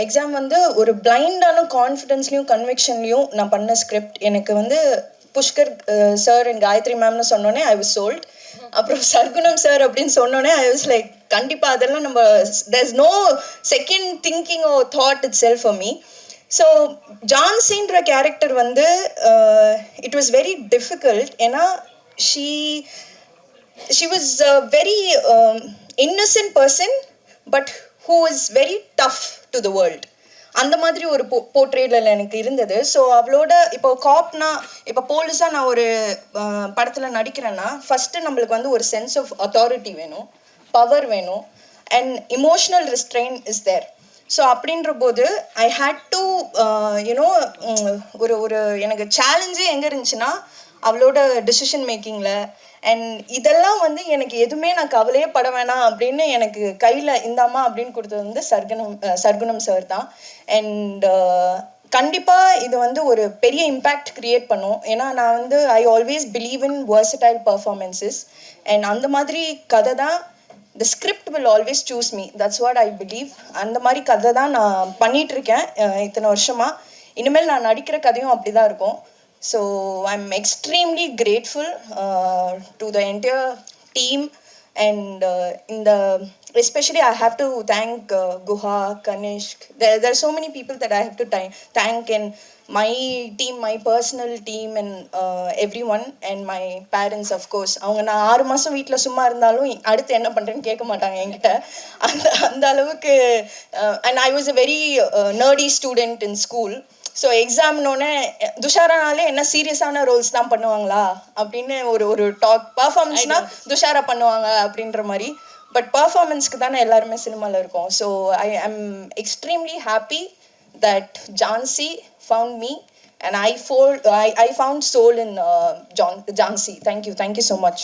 Exam வந்து ஒரு பிளைண்டான கான்ஃபிடென்ஸ்லையும் கன்விக்ஷன்லையும் நான் பண்ண ஸ்கிரிப்ட். எனக்கு வந்து புஷ்கர் சார் அண்ட் காயத்ரி மேம்னு சொன்னோன்னே ஐ வாஸ் சோல்ட். அப்புறம் சர்க்குணம் சார் அப்படின்னு சொன்னோன்னே ஐ வாஸ் லைக் கண்டிப்பாக அதெல்லாம் நம்ம there is no second thinking oh thought itself for me. So ஜான்சின்ற கேரக்டர் வந்து இட் வாஸ் வெரி டிஃபிகல்ட். ஏன்னா she was a very innocent person but who is very tough to the world. அந்த மாதிரி ஒரு போர்ட்ரேட்ல எனக்கு இருந்தது. So அவளோட இப்போ காப்னா இப்போ போலீஸாக நான் ஒரு படத்தில் நடிக்கிறேன்னா ஃபஸ்ட்டு நம்மளுக்கு வந்து ஒரு சென்ஸ் ஆஃப் அத்தாரிட்டி வேணும், பவர் வேணும், and emotional restrain is there. So அப்படின்ற போது ஐ ஹேட் டு யூனோ ஒரு ஒரு எனக்கு சேலஞ்சே எங்கே இருந்துச்சுன்னா அவளோட டெசிஷன் மேக்கிங்கில். அண்ட் இதெல்லாம் வந்து எனக்கு எதுவுமே நான் கவலையே பட வேணாம் அப்படின்னு எனக்கு கையில் இந்தாமா அப்படின்னு கொடுத்தது வந்து சர்க்குணம் சார் தான். அண்ட் கண்டிப்பாக இது வந்து ஒரு பெரிய இம்பேக்ட் க்ரியேட் பண்ணும். ஏன்னா நான் வந்து I always believe in versatile performances. And அந்த மாதிரி கதை தான் the script will always choose me. That's what I believe. அந்த மாதிரி கதை தான் நான் பண்ணிகிட்ருக்கேன் இத்தனை வருஷமாக. இனிமேல் நான் நடிக்கிற கதையும் அப்படி தான் இருக்கும். So I'm extremely grateful to the entire team and especially I have to thank Guha, Kanishk. There are so many people that I have to thank, and my team, my personal team, and everyone, and my parents of course. அவங்க நான் 6 மாதம் வீட்டில் சும்மா இருந்தாலும் அடுத்து என்ன பண்ணுறேன்னு கேட்க மாட்டாங்க என்கிட்ட. அந்த அளவுக்கு. and I was a very nerdy student in school. So எக்ஸாம்னோடனே துஷாரானாலே என்ன சீரியஸான ரோல்ஸ் தான் பண்ணுவாங்களா அப்படின்னு ஒரு டாக் பர்ஃபார்மன்ஸ்னால் துஷாரா பண்ணுவாங்க அப்படின்ற மாதிரி. பட் பர்ஃபார்மன்ஸ்க்கு தானே எல்லாருமே சினிமாவில் இருக்கோம். So I am extremely happy that Jhansi found me and I found soul in Jhansi. Thank you so much.